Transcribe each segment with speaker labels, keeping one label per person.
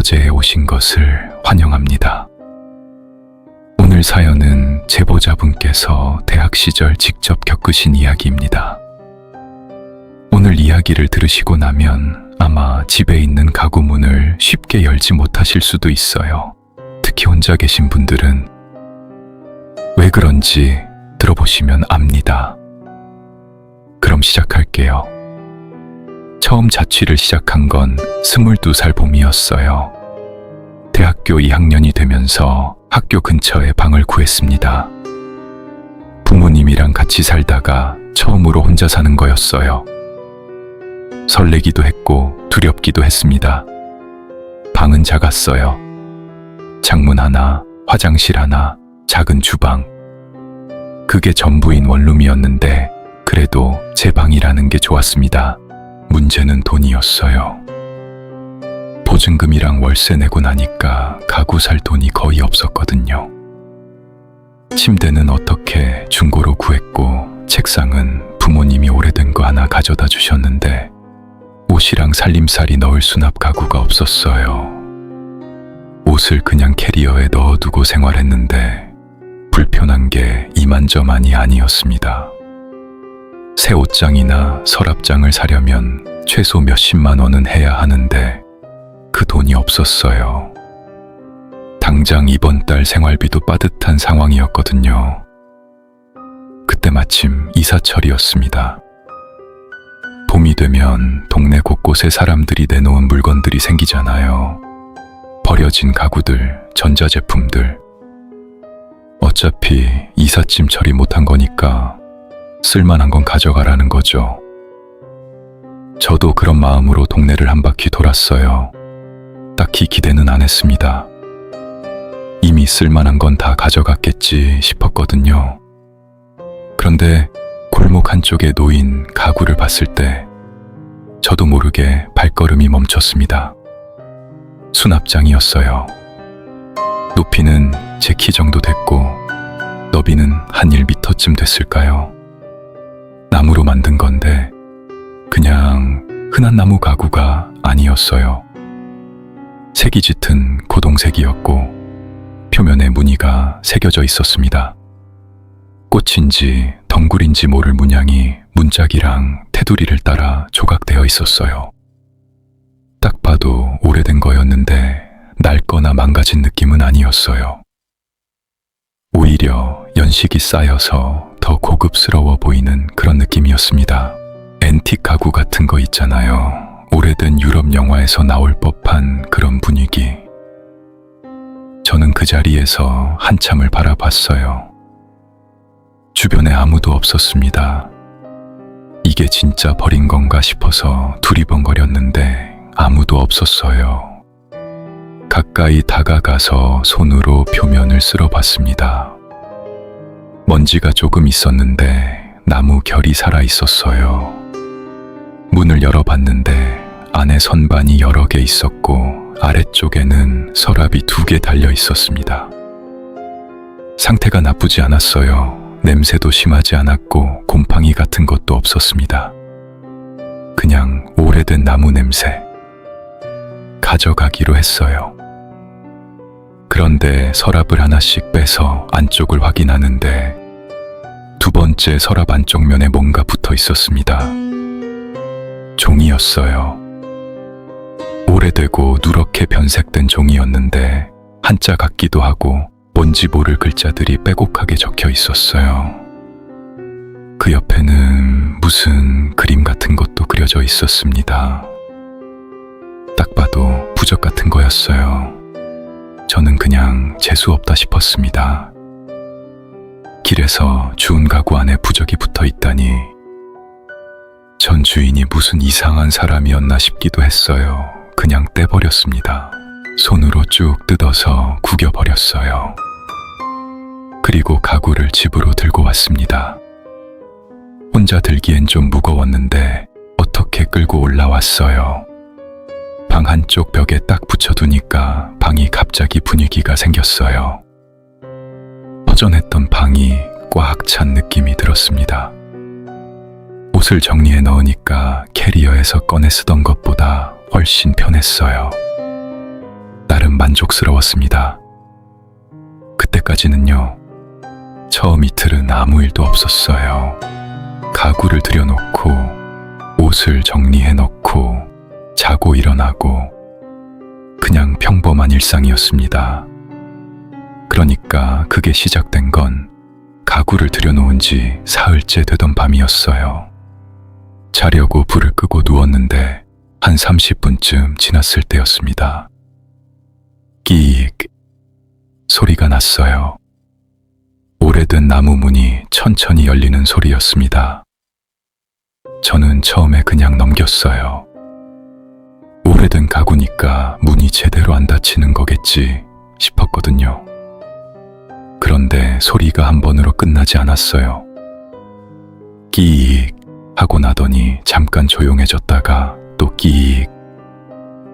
Speaker 1: 서재에 오신 것을 환영합니다. 오늘 사연은 제보자분께서 대학 시절 직접 겪으신 이야기입니다. 오늘 이야기를 들으시고 나면 아마 집에 있는 가구 문을 쉽게 열지 못하실 수도 있어요. 특히 혼자 계신 분들은 왜 그런지 들어보시면 압니다. 그럼 시작할게요. 처음 자취를 시작한 건 22살 봄이었어요. 대학교 2학년이 되면서 학교 근처에 방을 구했습니다. 부모님이랑 같이 살다가 처음으로 혼자 사는 거였어요. 설레기도 했고 두렵기도 했습니다. 방은 작았어요. 창문 하나, 화장실 하나, 작은 주방. 그게 전부인 원룸이었는데 그래도 제 방이라는 게 좋았습니다. 문제는 돈이었어요. 보증금이랑 월세 내고 나니까 가구 살 돈이 거의 없었거든요. 침대는 어떻게 중고로 구했고 책상은 부모님이 오래된 거 하나 가져다 주셨는데 옷이랑 살림살이 넣을 수납 가구가 없었어요. 옷을 그냥 캐리어에 넣어두고 생활했는데 불편한 게 이만저만이 아니었습니다. 새 옷장이나 서랍장을 사려면 최소 몇십만 원은 해야 하는데 그 돈이 없었어요. 당장 이번 달 생활비도 빠듯한 상황이었거든요. 그때 마침 이사철이었습니다. 봄이 되면 동네 곳곳에 사람들이 내놓은 물건들이 생기잖아요. 버려진 가구들, 전자제품들. 어차피 이삿짐 처리 못한 거니까 쓸만한 건 가져가라는 거죠. 저도 그런 마음으로 동네를 한 바퀴 돌았어요. 딱히 기대는 안 했습니다. 이미 쓸만한 건 다 가져갔겠지 싶었거든요. 그런데 골목 한쪽에 놓인 가구를 봤을 때 저도 모르게 발걸음이 멈췄습니다. 수납장이었어요. 높이는 제 키 정도 됐고 너비는 한 1m쯤 됐을까요? 나무로 만든 건데 그냥 흔한 나무 가구가 아니었어요. 색이 짙은 고동색이었고 표면에 무늬가 새겨져 있었습니다. 꽃인지 덩굴인지 모를 문양이 문짝이랑 테두리를 따라 조각되어 있었어요. 딱 봐도 오래된 거였는데 낡거나 망가진 느낌은 아니었어요. 오히려 연식이 쌓여서 더 고급스러워 보이는 그런 느낌이었습니다. 앤틱 가구 같은 거 있잖아요. 오래된 유럽 영화에서 나올 법한 그런 분위기. 저는 그 자리에서 한참을 바라봤어요. 주변에 아무도 없었습니다. 이게 진짜 버린 건가 싶어서 두리번거렸는데 아무도 없었어요. 가까이 다가가서 손으로 표면을 쓸어봤습니다. 먼지가 조금 있었는데 나무 결이 살아 있었어요. 문을 열어봤는데 안에 선반이 여러 개 있었고 아래쪽에는 서랍이 2개 달려 있었습니다. 상태가 나쁘지 않았어요. 냄새도 심하지 않았고 곰팡이 같은 것도 없었습니다. 그냥 오래된 나무 냄새. 가져가기로 했어요. 그런데 서랍을 하나씩 빼서 안쪽을 확인하는데 2번째 서랍 안쪽 면에 뭔가 붙어 있었습니다. 종이였어요. 오래되고 누렇게 변색된 종이였는데 한자 같기도 하고 뭔지 모를 글자들이 빼곡하게 적혀 있었어요. 그 옆에는 무슨 그림 같은 것도 그려져 있었습니다. 딱 봐도 부적 같은 거였어요. 저는 그냥 재수없다 싶었습니다. 길에서 주운 가구 안에 부적이 붙어 있다니 전 주인이 무슨 이상한 사람이었나 싶기도 했어요. 그냥 떼버렸습니다. 손으로 쭉 뜯어서 구겨버렸어요. 그리고 가구를 집으로 들고 왔습니다. 혼자 들기엔 좀 무거웠는데 어떻게 끌고 올라왔어요. 방 한쪽 벽에 딱 붙여두니까 방이 갑자기 분위기가 생겼어요. 허전했던 방이 꽉 찬 느낌이 들었습니다. 옷을 정리해 넣으니까 캐리어에서 꺼내 쓰던 것보다 훨씬 편했어요. 나름 만족스러웠습니다. 그때까지는요, 처음 이틀은 아무 일도 없었어요. 가구를 들여놓고 옷을 정리해놓고 자고 일어나고 그냥 평범한 일상이었습니다. 그러니까 그게 시작된 건 가구를 들여놓은 지 사흘째 되던 밤이었어요. 자려고 불을 끄고 누웠는데 한 30분쯤 지났을 때였습니다. 끼익 소리가 났어요. 오래된 나무 문이 천천히 열리는 소리였습니다. 저는 처음에 그냥 넘겼어요. 오래된 가구니까 문이 제대로 안 닫히는 거겠지 싶었거든요. 그런데 소리가 한 번으로 끝나지 않았어요. 끼익 하고 나더니 잠깐 조용해졌다가 또 끼익.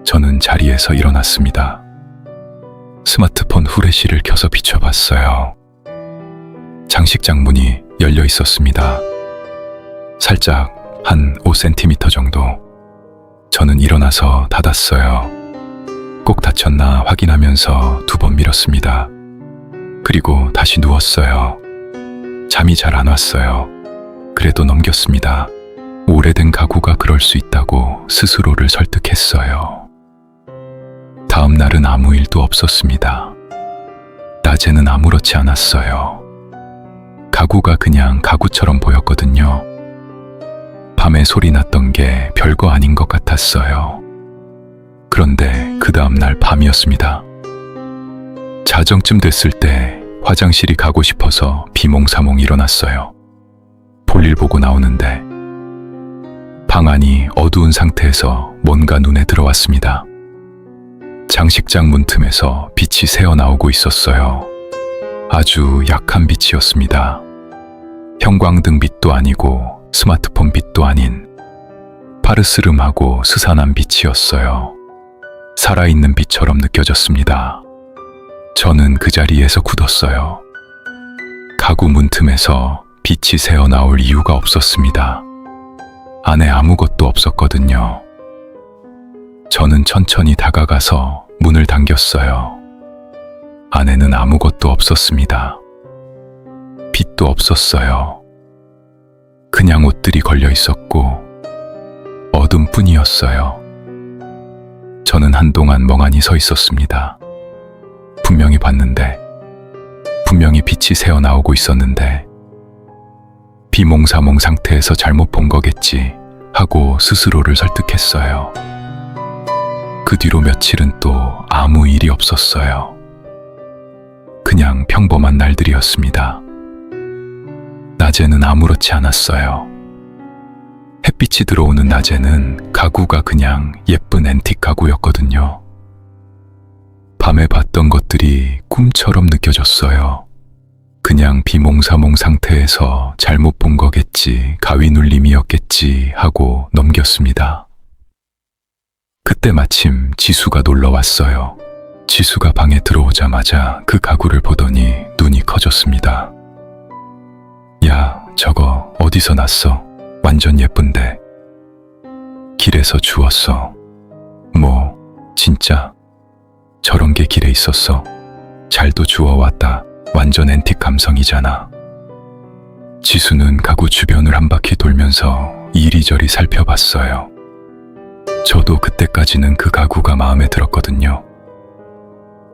Speaker 1: 저는 자리에서 일어났습니다. 스마트폰 후레쉬를 켜서 비춰봤어요. 장식장 문이 열려 있었습니다. 살짝 한 5cm 정도. 저는 일어나서 닫았어요. 꼭 닫혔나 확인하면서 2번 밀었습니다. 그리고 다시 누웠어요. 잠이 잘 안 왔어요. 그래도 넘겼습니다. 오래된 가구가 그럴 수 있다고 스스로를 설득했어요. 다음 날은 아무 일도 없었습니다. 낮에는 아무렇지 않았어요. 가구가 그냥 가구처럼 보였거든요. 밤에 소리 났던 게 별거 아닌 것 같았어요. 그런데 그 다음 날 밤이었습니다. 자정쯤 됐을 때 화장실이 가고 싶어서 비몽사몽 일어났어요. 볼일 보고 나오는데 방 안이 어두운 상태에서 뭔가 눈에 들어왔습니다. 장식장 문틈에서 빛이 새어나오고 있었어요. 아주 약한 빛이었습니다. 형광등 빛도 아니고 스마트폰 빛도 아닌 파르스름하고 스산한 빛이었어요. 살아있는 빛처럼 느껴졌습니다. 저는 그 자리에서 굳었어요. 가구 문틈에서 빛이 새어나올 이유가 없었습니다. 안에 아무것도 없었거든요. 저는 천천히 다가가서 문을 당겼어요. 안에는 아무것도 없었습니다. 빛도 없었어요. 그냥 옷들이 걸려 있었고 어둠뿐이었어요. 저는 한동안 멍하니 서 있었습니다. 분명히 봤는데, 분명히 빛이 새어나오고 있었는데 비몽사몽 상태에서 잘못 본 거겠지 하고 스스로를 설득했어요. 그 뒤로 며칠은 또 아무 일이 없었어요. 그냥 평범한 날들이었습니다. 낮에는 아무렇지 않았어요. 햇빛이 들어오는 낮에는 가구가 그냥 예쁜 앤틱 가구였거든요. 밤에 봤던 것들이 꿈처럼 느껴졌어요. 그냥 비몽사몽 상태에서 잘못 본 거겠지, 가위 눌림이었겠지 하고 넘겼습니다. 그때 마침 지수가 놀러 왔어요. 지수가 방에 들어오자마자 그 가구를 보더니 눈이 커졌습니다. 야, 저거 어디서 났어? 완전 예쁜데. 길에서 주웠어. 뭐, 진짜? 저런 게 길에 있었어? 잘도 주워왔다. 완전 앤틱 감성이잖아. 지수는 가구 주변을 한 바퀴 돌면서 이리저리 살펴봤어요. 저도 그때까지는 그 가구가 마음에 들었거든요.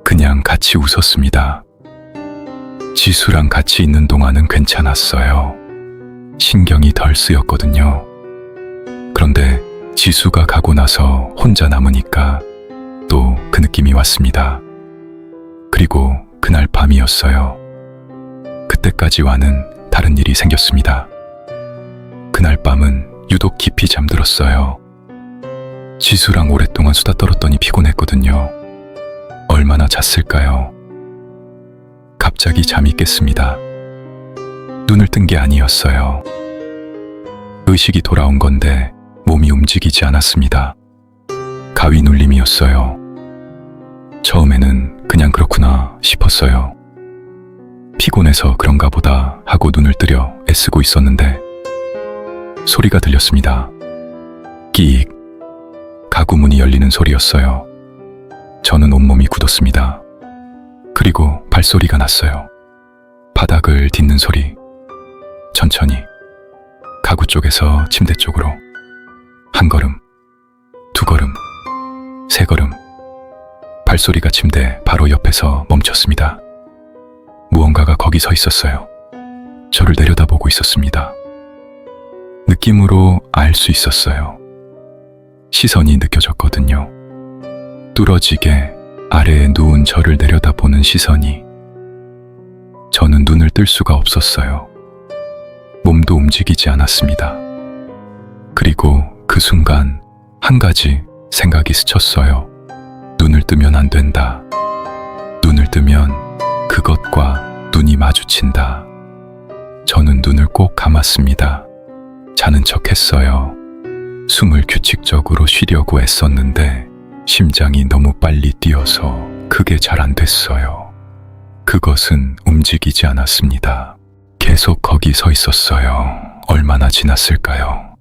Speaker 1: 그냥 같이 웃었습니다. 지수랑 같이 있는 동안은 괜찮았어요. 신경이 덜 쓰였거든요. 그런데 지수가 가고 나서 혼자 남으니까 또 그 느낌이 왔습니다. 그리고 그날 밤이었어요. 그때까지와는 다른 일이 생겼습니다. 그날 밤은 유독 깊이 잠들었어요. 지수랑 오랫동안 수다 떨었더니 피곤했거든요. 얼마나 잤을까요? 갑자기 잠이 깼습니다. 눈을 뜬 게 아니었어요. 의식이 돌아온 건데 몸이 움직이지 않았습니다. 가위 눌림이었어요. 처음에는 그냥 그렇구나 싶었어요. 피곤해서 그런가 보다 하고 눈을 뜨려 애쓰고 있었는데 소리가 들렸습니다. 끼익. 가구 문이 열리는 소리였어요. 저는 온몸이 굳었습니다. 그리고 발소리가 났어요. 바닥을 딛는 소리. 천천히 가구 쪽에서 침대 쪽으로 한 걸음, 두 걸음, 세 걸음. 발소리가 침대 바로 옆에서 멈췄습니다. 무언가가 거기 서 있었어요. 저를 내려다보고 있었습니다. 느낌으로 알 수 있었어요. 시선이 느껴졌거든요. 뚫어지게 아래에 누운 저를 내려다보는 시선이. 저는 눈을 뜰 수가 없었어요. 몸도 움직이지 않았습니다. 그리고 그 순간 한 가지 생각이 스쳤어요. 눈을 뜨면 안 된다. 눈을 뜨면 그것과 눈이 마주친다. 저는 눈을 꼭 감았습니다. 자는 척 했어요. 숨을 규칙적으로 쉬려고 애썼는데 심장이 너무 빨리 뛰어서 그게 잘 안 됐어요. 그것은 움직이지 않았습니다. 계속 거기 서 있었어요. 얼마나 지났을까요?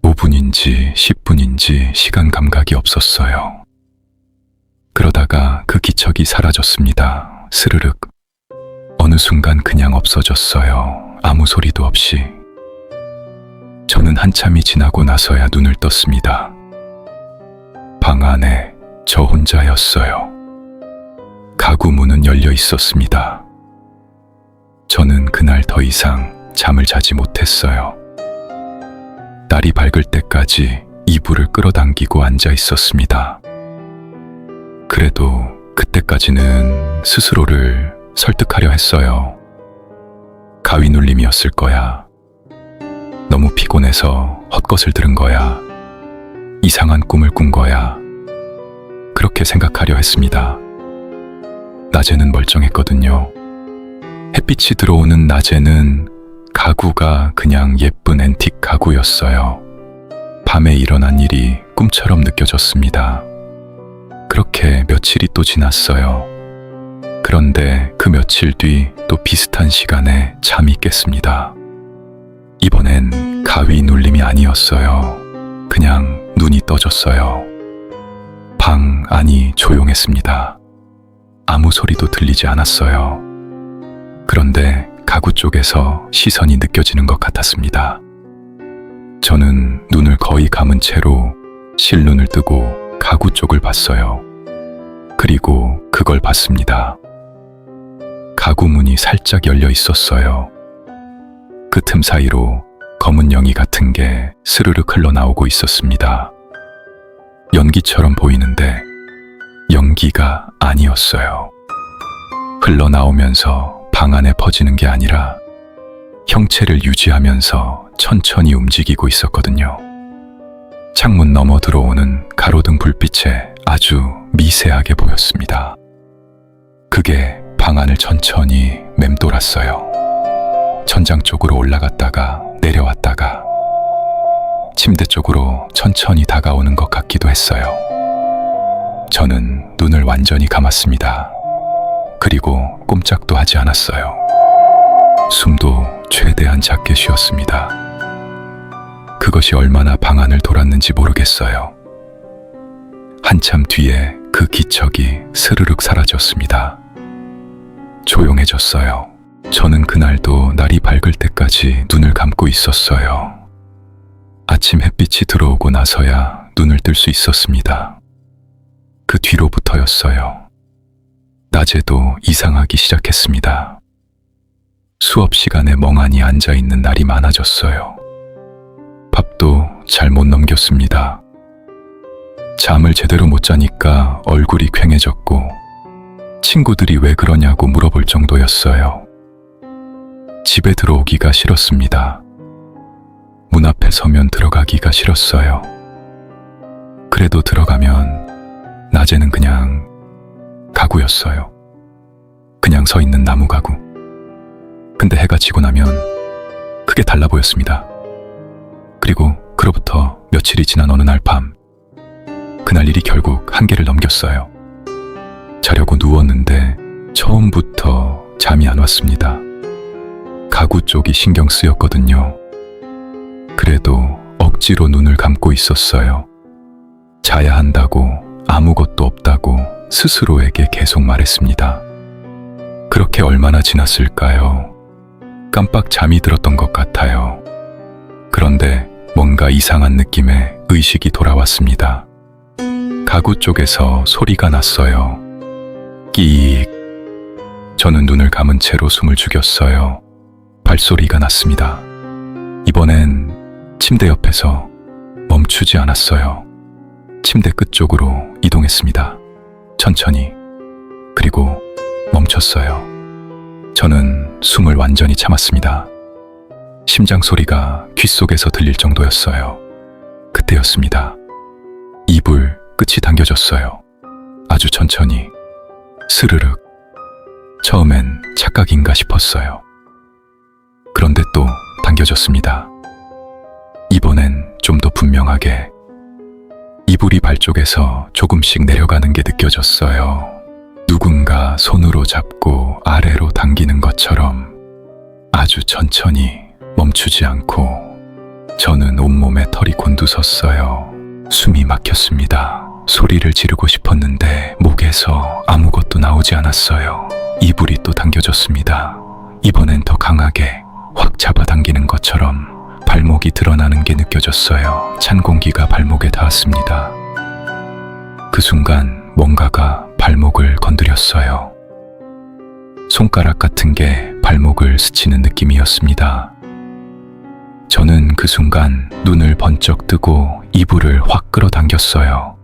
Speaker 1: 5분인지 10분인지 시간 감각이 없었어요. 그러다가 그 기척이 사라졌습니다. 스르륵. 어느 순간 그냥 없어졌어요. 아무 소리도 없이. 저는 한참이 지나고 나서야 눈을 떴습니다. 방 안에 저 혼자였어요. 가구 문은 열려 있었습니다. 저는 그날 더 이상 잠을 자지 못했어요. 날이 밝을 때까지 이불을 끌어당기고 앉아 있었습니다. 그래도 그때까지는 스스로를 설득하려 했어요. 가위 눌림이었을 거야. 너무 피곤해서 헛것을 들은 거야. 이상한 꿈을 꾼 거야. 그렇게 생각하려 했습니다. 낮에는 멀쩡했거든요. 햇빛이 들어오는 낮에는 가구가 그냥 예쁜 앤틱 가구였어요. 밤에 일어난 일이 꿈처럼 느껴졌습니다. 그렇게 며칠이 또 지났어요. 그런데 그 며칠 뒤 또 비슷한 시간에 잠이 깼습니다. 이번엔 가위 눌림이 아니었어요. 그냥 눈이 떠졌어요. 방 안이 조용했습니다. 아무 소리도 들리지 않았어요. 그런데 가구 쪽에서 시선이 느껴지는 것 같았습니다. 저는 눈을 거의 감은 채로 실눈을 뜨고 가구 쪽을 봤어요. 그리고 그걸 봤습니다. 가구 문이 살짝 열려 있었어요. 그 틈 사이로 검은 영이 같은 게 스르륵 흘러나오고 있었습니다. 연기처럼 보이는데 연기가 아니었어요. 흘러나오면서 방 안에 퍼지는 게 아니라 형체를 유지하면서 천천히 움직이고 있었거든요. 창문 너머 들어오는 가로등 불빛에 아주 미세하게 보였습니다. 그게 방 안을 천천히 맴돌았어요. 천장 쪽으로 올라갔다가 내려왔다가 침대 쪽으로 천천히 다가오는 것 같기도 했어요. 저는 눈을 완전히 감았습니다. 그리고 꼼짝도 하지 않았어요. 숨도 최대한 작게 쉬었습니다. 그것이 얼마나 방 안을 돌았는지 모르겠어요. 한참 뒤에 그 기척이 스르륵 사라졌습니다. 조용해졌어요. 저는 그날도 날이 밝을 때까지 눈을 감고 있었어요. 아침 햇빛이 들어오고 나서야 눈을 뜰 수 있었습니다. 그 뒤로부터였어요. 낮에도 이상하기 시작했습니다. 수업 시간에 멍하니 앉아있는 날이 많아졌어요. 밥도 잘 못 넘겼습니다. 잠을 제대로 못 자니까 얼굴이 퀭해졌고 친구들이 왜 그러냐고 물어볼 정도였어요. 집에 들어오기가 싫었습니다. 문 앞에 서면 들어가기가 싫었어요. 그래도 들어가면 낮에는 그냥 가구였어요. 그냥 서 있는 나무 가구. 근데 해가 지고 나면 크게 달라 보였습니다. 그리고 그로부터 며칠이 지난 어느 날 밤, 그날 일이 결국 한계를 넘겼어요. 자려고 누웠는데 처음부터 잠이 안 왔습니다. 가구 쪽이 신경 쓰였거든요. 그래도 억지로 눈을 감고 있었어요. 자야 한다고 아무것도 없다고 스스로에게 계속 말했습니다. 그렇게 얼마나 지났을까요? 깜빡 잠이 들었던 것 같아요. 그런데 뭔가 이상한 느낌에 의식이 돌아왔습니다. 가구 쪽에서 소리가 났어요. 끼익. 저는 눈을 감은 채로 숨을 죽였어요. 발소리가 났습니다. 이번엔 침대 옆에서 멈추지 않았어요. 침대 끝쪽으로 이동했습니다. 천천히. 그리고 멈췄어요. 저는 숨을 완전히 참았습니다. 심장 소리가 귓속에서 들릴 정도였어요. 그때였습니다. 이불 끝이 당겨졌어요. 아주 천천히. 스르륵. 처음엔 착각인가 싶었어요. 그런데 또 당겨졌습니다. 이번엔 좀 더 분명하게. 이불이 발 쪽에서 조금씩 내려가는 게 느껴졌어요. 누군가 손으로 잡고 아래로 당기는 것처럼 아주 천천히 멈추지 않고. 저는 온몸에 털이 곤두섰어요. 숨이 막혔습니다. 소리를 지르고 싶었는데 목에서 아무것도 나오지 않았어요. 이불이 또 당겨졌습니다. 이번엔 더 강하게 확 잡아당기는 것처럼 발목이 드러나는 게 느껴졌어요. 찬 공기가 발목에 닿았습니다. 그 순간 뭔가가 발목을 건드렸어요. 손가락 같은 게 발목을 스치는 느낌이었습니다. 저는 그 순간 눈을 번쩍 뜨고 이불을 확 끌어당겼어요.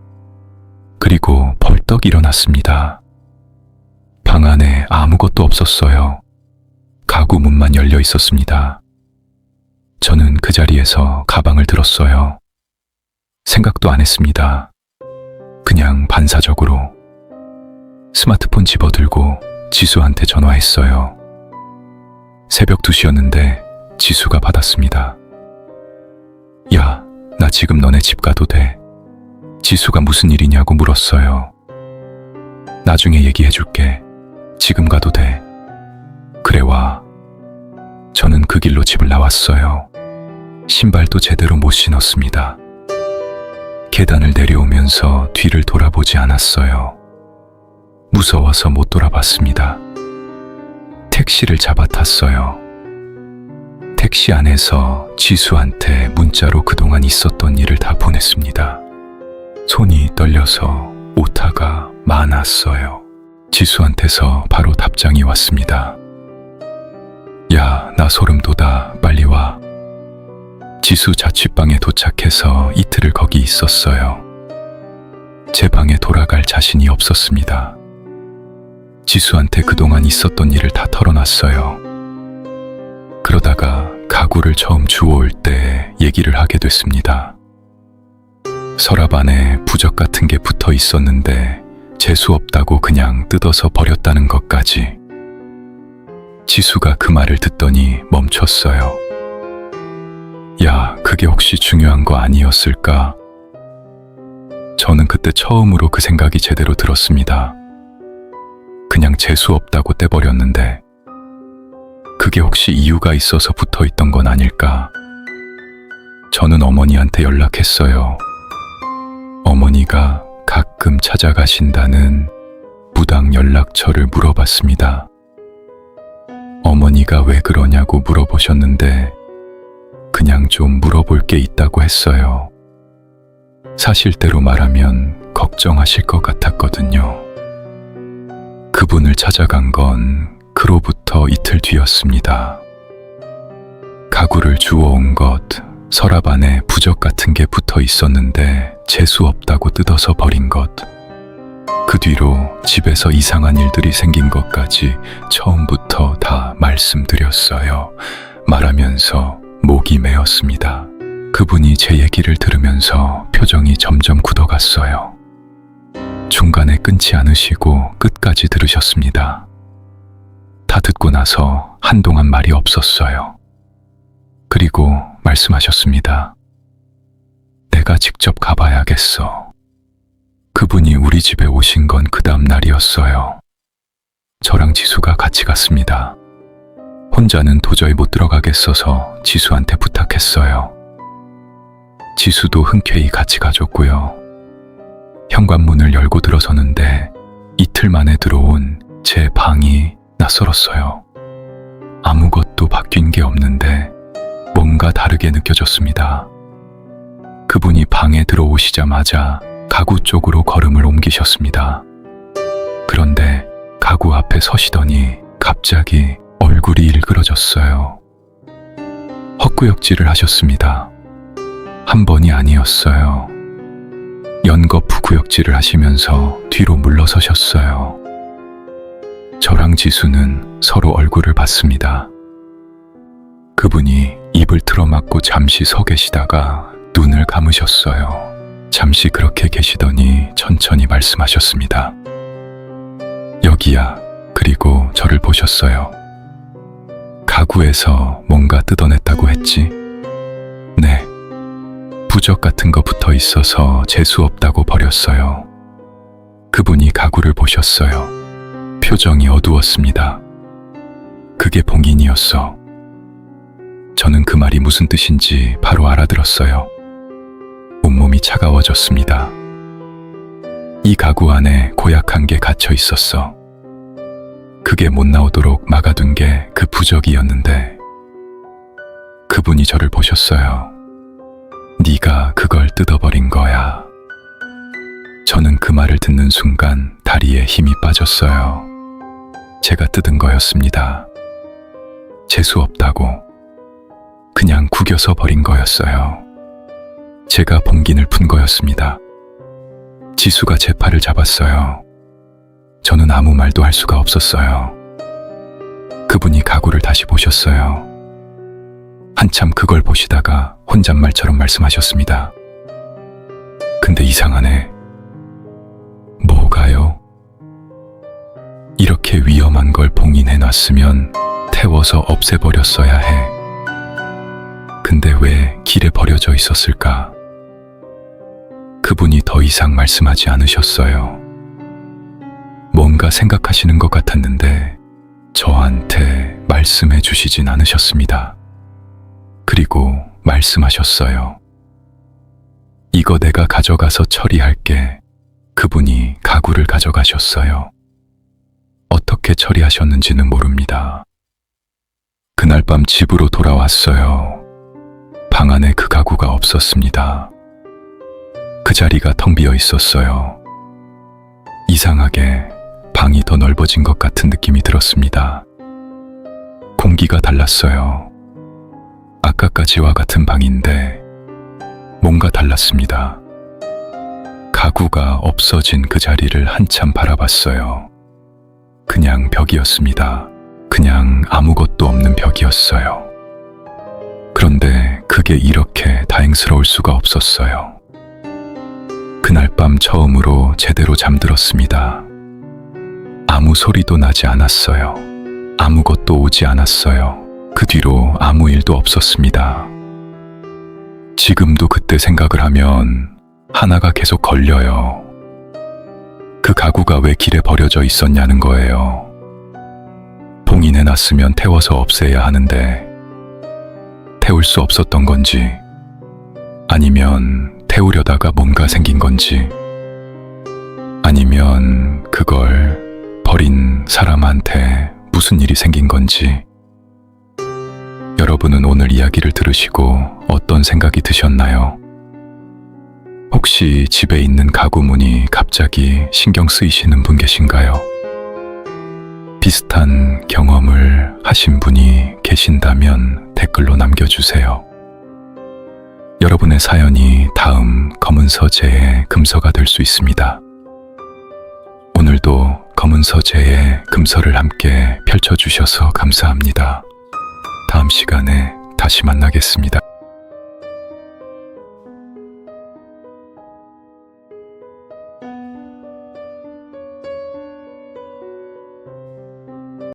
Speaker 1: 그리고 벌떡 일어났습니다. 방 안에 아무것도 없었어요. 가구 문만 열려 있었습니다. 저는 그 자리에서 가방을 들었어요. 생각도 안 했습니다. 그냥 반사적으로 스마트폰 집어들고 지수한테 전화했어요. 새벽 2시였는데 지수가 받았습니다. 야, 나 지금 너네 집 가도 돼? 지수가 무슨 일이냐고 물었어요. 나중에 얘기해줄게. 지금 가도 돼. 그래 와. 저는 그 길로 집을 나왔어요. 신발도 제대로 못 신었습니다. 계단을 내려오면서 뒤를 돌아보지 않았어요. 무서워서 못 돌아봤습니다. 택시를 잡아 탔어요. 택시 안에서 지수한테 문자로 그동안 있었던 일을 다 보냈습니다. 손이 떨려서 오타가 많았어요. 지수한테서 바로 답장이 왔습니다. 야, 나 소름 돋아. 빨리 와. 지수 자취방에 도착해서 이틀을 거기 있었어요. 제 방에 돌아갈 자신이 없었습니다. 지수한테 그동안 있었던 일을 다 털어놨어요. 그러다가 가구를 처음 주워올 때 얘기를 하게 됐습니다. 서랍 안에 부적 같은 게 붙어 있었는데 재수 없다고 그냥 뜯어서 버렸다는 것까지. 지수가 그 말을 듣더니 멈췄어요. 야, 그게 혹시 중요한 거 아니었을까? 저는 그때 처음으로 그 생각이 제대로 들었습니다. 그냥 재수 없다고 떼버렸는데 그게 혹시 이유가 있어서 붙어 있던 건 아닐까? 저는 어머니한테 연락했어요. 어머니가 가끔 찾아가신다는 무당 연락처를 물어봤습니다. 어머니가 왜 그러냐고 물어보셨는데 그냥 좀 물어볼 게 있다고 했어요. 사실대로 말하면 걱정하실 것 같았거든요. 그분을 찾아간 건 그로부터 이틀 뒤였습니다. 가구를 주워온 것, 서랍 안에 부적 같은 게 붙어 있었는데 재수 없다고 뜯어서 버린 것, 그 뒤로 집에서 이상한 일들이 생긴 것까지 처음부터 다 말씀드렸어요. 말하면서 목이 메었습니다. 그분이 제 얘기를 들으면서 표정이 점점 굳어갔어요. 중간에 끊지 않으시고 끝까지 들으셨습니다. 다 듣고 나서 한동안 말이 없었어요. 그리고 말씀하셨습니다. 내가 직접 가봐야겠어. 그분이 우리 집에 오신 건 그 다음 날이었어요. 저랑 지수가 같이 갔습니다. 혼자는 도저히 못 들어가겠어서 지수한테 부탁했어요. 지수도 흔쾌히 같이 가줬고요. 현관문을 열고 들어서는데 이틀 만에 들어온 제 방이 낯설었어요. 아무것도 바뀐 게 없는데 뭔가 다르게 느껴졌습니다. 그분이 방에 들어오시자마자 가구 쪽으로 걸음을 옮기셨습니다. 그런데 가구 앞에 서시더니 갑자기 얼굴이 일그러졌어요. 헛구역질을 하셨습니다. 한 번이 아니었어요. 연거푸 구역질을 하시면서 뒤로 물러서셨어요. 저랑 지수는 서로 얼굴을 봤습니다. 그분이 입을 틀어막고 잠시 서 계시다가 눈을 감으셨어요. 잠시 그렇게 계시더니 천천히 말씀하셨습니다. 여기야. 그리고 저를 보셨어요. 가구에서 뭔가 뜯어냈다고 했지? 네. 부적 같은 거 붙어 있어서 재수 없다고 버렸어요. 그분이 가구를 보셨어요. 표정이 어두웠습니다. 그게 봉인이었어. 저는 그 말이 무슨 뜻인지 바로 알아들었어요. 온몸이 차가워졌습니다. 이 가구 안에 고약한 게 갇혀 있었어. 그게 못 나오도록 막아둔 게 그 부적이었는데 그분이 저를 보셨어요. 네가 그걸 뜯어버린 거야. 저는 그 말을 듣는 순간 다리에 힘이 빠졌어요. 제가 뜯은 거였습니다. 재수 없다고 그냥 구겨서 버린 거였어요. 제가 봉긴을 푼 거였습니다. 지수가 제 팔을 잡았어요. 저는 아무 말도 할 수가 없었어요. 그분이 가구를 다시 보셨어요. 한참 그걸 보시다가 혼잣말처럼 말씀하셨습니다. 근데 이상하네. 뭐가요? 이렇게 위험한 걸 봉인해놨으면 태워서 없애버렸어야 해. 근데 왜 길에 버려져 있었을까? 그분이 더 이상 말씀하지 않으셨어요. 뭔가 생각하시는 것 같았는데 저한테 말씀해 주시진 않으셨습니다. 그리고 말씀하셨어요. 이거 내가 가져가서 처리할게. 그분이 가구를 가져가셨어요. 어떻게 처리하셨는지는 모릅니다. 그날 밤 집으로 돌아왔어요. 방 안에 그 가구가 없었습니다. 그 자리가 텅 비어 있었어요. 이상하게 방이 더 넓어진 것 같은 느낌이 들었습니다. 공기가 달랐어요. 아까까지와 같은 방인데 뭔가 달랐습니다. 가구가 없어진 그 자리를 한참 바라봤어요. 그냥 벽이었습니다. 그냥 아무것도 없는 벽이었어요. 그런데 그게 이렇게 다행스러울 수가 없었어요. 그날 밤 처음으로 제대로 잠들었습니다. 아무 소리도 나지 않았어요. 아무것도 오지 않았어요. 그 뒤로 아무 일도 없었습니다. 지금도 그때 생각을 하면 하나가 계속 걸려요. 그 가구가 왜 길에 버려져 있었냐는 거예요. 봉인해놨으면 태워서 없애야 하는데 태울 수 없었던 건지 아니면 태우려다가 뭔가 생긴 건지 아니면 그걸 버린 사람한테 무슨 일이 생긴 건지 여러분은 오늘 이야기를 들으시고 어떤 생각이 드셨나요? 혹시 집에 있는 가구 문이 갑자기 신경 쓰이시는 분 계신가요? 비슷한 경험을 하신 분이 계신다면 댓글로 남겨주세요. 여러분의 사연이 다음 검은 서재의 금서가 될 수 있습니다. 오늘도 검은 서재의 금서를 함께 펼쳐주셔서 감사합니다. 다음 시간에 다시 만나겠습니다.